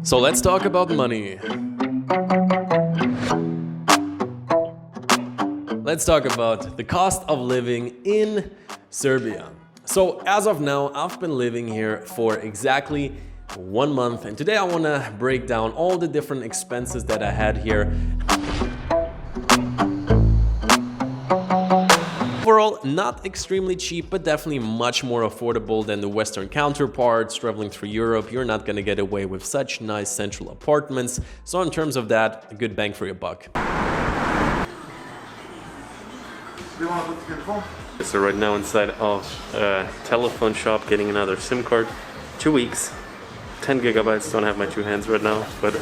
So let's talk about money. Let's talk about the cost of living in Serbia. So as of now, I've been living here for exactly 1 month, and today I want to break down all the different expenses that I had here. Overall, not extremely cheap, but definitely much more affordable than the Western counterparts. Traveling through Europe, you're not gonna get away with such nice central apartments. So in terms of that, a good bang for your buck. So right now inside of a telephone shop, getting another SIM card. 2 weeks, 10 gigabytes, don't have my two hands right now, but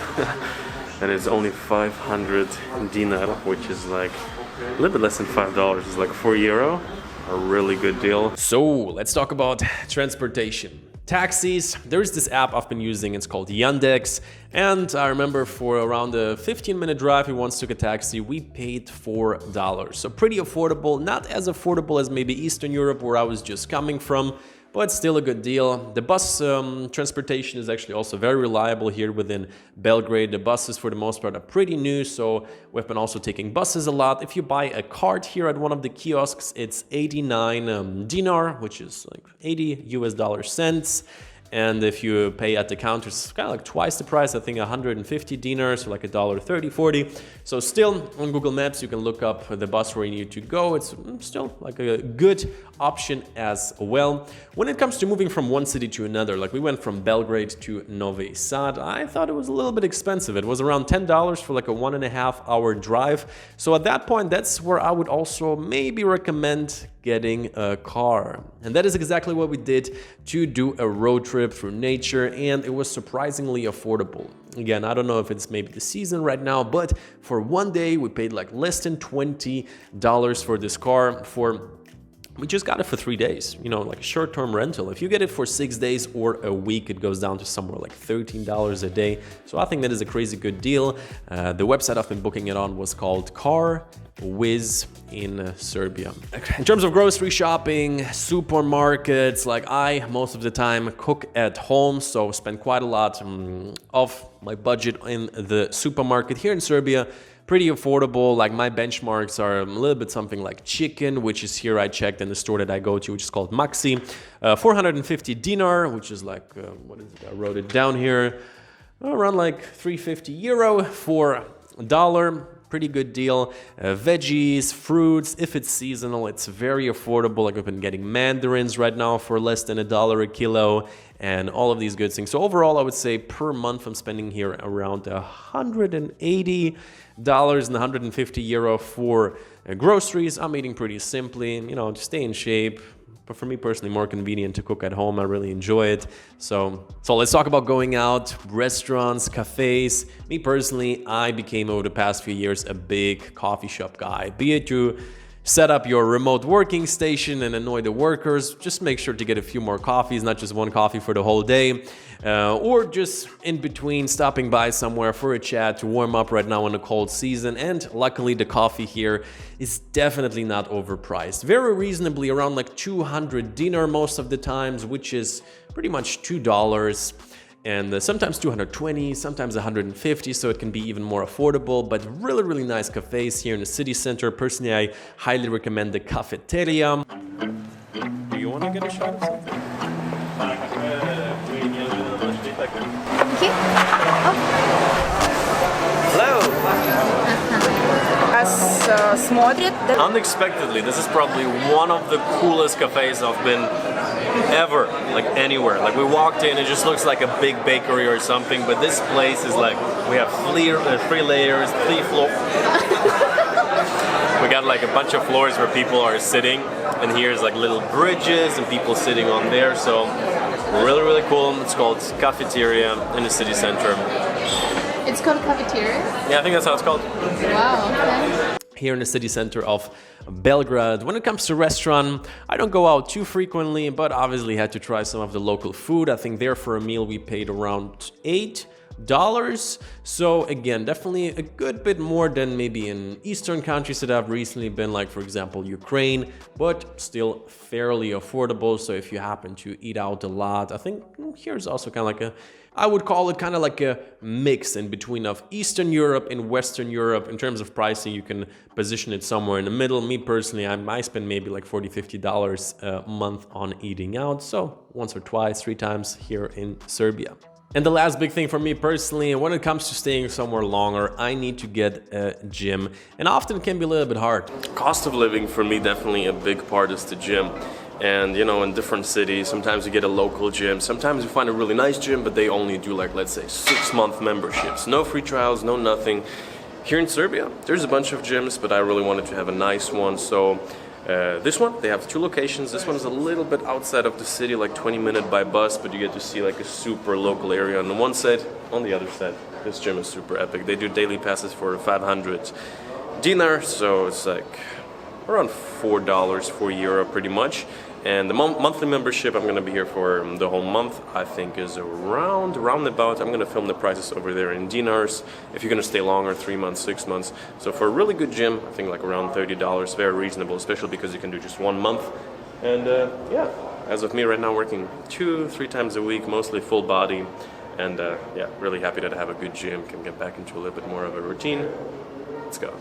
and it's only 500 dinar, which is like a little bit less than $5. It's like €4, a really good deal. So let's talk about transportation. Taxis, there's this app I've been using, it's called Yandex, and I remember for around a 15-minute drive, we once took a taxi, we paid $4. So pretty affordable, not as affordable as maybe Eastern Europe where I was just coming from, but still a good deal. The bus transportation is actually also very reliable here within Belgrade. The buses for the most part are pretty new, so we've been also taking buses a lot. If you buy a card here at one of the kiosks, it's 89 dinar, which is like 80 US cents. And if you pay at the counter, it's kind of like twice the price, I think 150 dinars, or like $1.30, 40. So still, on Google Maps, you can look up the bus where you need to go. It's still like a good option as well. When it comes to moving from one city to another, like we went from Belgrade to Novi Sad, I thought it was a little bit expensive. It was around $10 for like a 1.5-hour drive. So at that point, that's where I would also maybe recommend getting a car. And that is exactly what we did to do a road trip through nature, and it was surprisingly affordable. Again, I don't know if it's maybe the season right now, but for one day we paid like less than $20 for this car. We just got it for 3 days, you know, like a short-term rental. If you get it for 6 days or a week, it goes down to somewhere like $13 a day. So I think that is a crazy good deal. The website I've been booking it on was called Car Wiz in Serbia. In terms of grocery shopping, supermarkets, like I most of the time cook at home, so spend quite a lot of my budget in the supermarket here in Serbia. Pretty affordable, like my benchmarks are a little bit something like chicken, which is here I checked in the store that I go to, which is called Maxi. 450 dinar, which is like, what is it? I wrote it down here. Around like €350 for $1. Pretty good deal. Veggies, fruits, if it's seasonal, it's very affordable. Like I've been getting mandarins right now for less than $1 a kilo, and all of these good things. So overall, I would say per month I'm spending here around $180 and €150 for groceries. I'm eating pretty simply, you know, to stay in shape. But for me personally, more convenient to cook at home. I really enjoy it. So let's talk about going out, restaurants, cafes. Me personally, I became over the past few years a big coffee shop guy. Be it to set up your remote working station and annoy the workers, just make sure to get a few more coffees, not just one coffee for the whole day, or just in between stopping by somewhere for a chat to warm up right now in the cold season. And luckily the coffee here is definitely not overpriced. Very reasonably, around like 200 dinar most of the times, which is pretty much $2. And sometimes 220, sometimes 150, so it can be even more affordable, but really, really nice cafes here in the city center. Personally, I highly recommend the cafeteria. Do you want to get a shot of something? Unexpectedly, this is probably one of the coolest cafes I've been ever, like anywhere. Like we walked in, it just looks like a big bakery or something, but this place is like, we have three layers, 3 floors. We got like a bunch of floors where people are sitting, and here's like little bridges and people sitting on there, so really, really cool. It's called Cafeteria in the city center. It's called Cafeteria? Yeah, I think that's how it's called. Wow, okay. Here in the city center of Belgrade. When it comes to restaurant, I don't go out too frequently, but obviously had to try some of the local food. I think there for a meal we paid around $8 So again, definitely a good bit more than maybe in Eastern countries that I've recently been, like for example Ukraine, but still fairly affordable. So if you happen to eat out a lot, I think here's also kind of like I would call it kind of like a mix in between of Eastern Europe and Western Europe. In terms of pricing, you can position it somewhere in the middle. Me personally, I spend maybe like $40-50 a month on eating out. So once or twice, 3 times here in Serbia. And the last big thing for me personally, when it comes to staying somewhere longer, I need to get a gym. And often it can be a little bit hard. Cost of living for me, definitely a big part is the gym. And you know, in different cities, sometimes you get a local gym, sometimes you find a really nice gym, but they only do like, let's say, 6-month memberships. No free trials, no nothing. Here in Serbia, there's a bunch of gyms, but I really wanted to have a nice one. So this one, they have 2 locations. This one is a little bit outside of the city, like 20-minute by bus, but you get to see like a super local area on the one side. On the other side, this gym is super epic. They do daily passes for 500 dinar, so it's like around $4, €4 pretty much. And the monthly membership, I'm going to be here for the whole month, I think is around about, I'm going to film the prices over there in dinars. If you're going to stay longer, 3 months, 6 months. So for a really good gym, I think like around $30, very reasonable, especially because you can do just 1 month. And yeah, as of me right now, working 2-3 times a week, mostly full body. And yeah, really happy that I have a good gym, can get back into a little bit more of a routine. Let's go.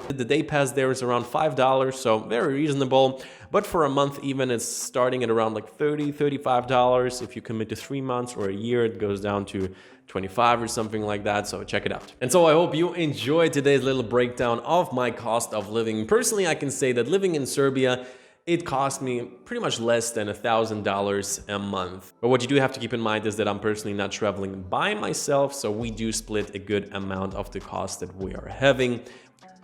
The day pass there is around $5, so very reasonable. But for a month even, it's starting at around like $30-35. If you commit to 3 months or a year, it goes down to 25 or something like that, so check it out. And so I hope you enjoyed today's little breakdown of my cost of living. Personally, I can say that living in Serbia, it cost me pretty much less than $1,000 a month. But what you do have to keep in mind is that I'm personally not traveling by myself, so we do split a good amount of the cost that we are having.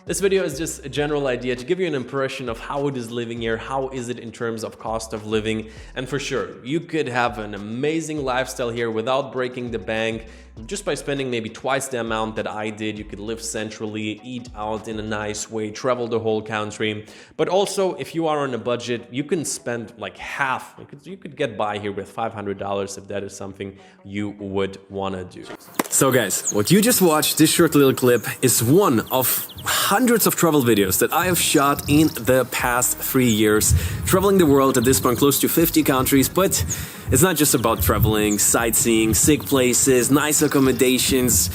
This video is just a general idea to give you an impression of how it is living here, how is it in terms of cost of living, and for sure, you could have an amazing lifestyle here without breaking the bank. Just by spending maybe twice the amount that I did, you could live centrally, eat out in a nice way, travel the whole country. But also, if you are on a budget, you can spend like half. You could get by here with $500 if that is something you would want to do. So guys, what you just watched, this short little clip, is one of hundreds of travel videos that I have shot in the past 3 years, traveling the world at this point, close to 50 countries. But it's not just about traveling, sightseeing, sick places, nice accommodations.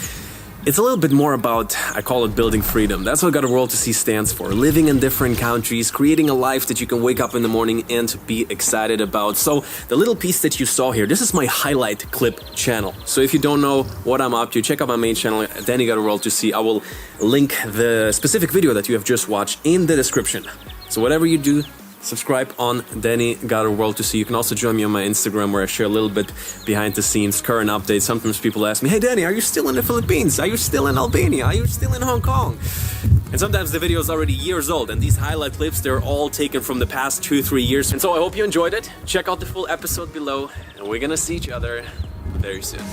It's a little bit more about, I call it building freedom. That's what Got a World to See stands for. Living in different countries, creating a life that you can wake up in the morning and be excited about. So the little piece that you saw here, this is my highlight clip channel. So if you don't know what I'm up to, check out my main channel, Danny Got a World to See. I will link the specific video that you have just watched in the description. So whatever you do, subscribe on Danny Got a World to See. You can also join me on my Instagram, where I share a little bit behind the scenes, current updates. Sometimes people ask me, hey Danny, are you still in the Philippines? Are you still in Albania? Are you still in Hong Kong? And sometimes the video is already years old, and these highlight clips, they're all taken from the past 2-3 years. And so I hope you enjoyed it. Check out the full episode below, and we're gonna see each other very soon.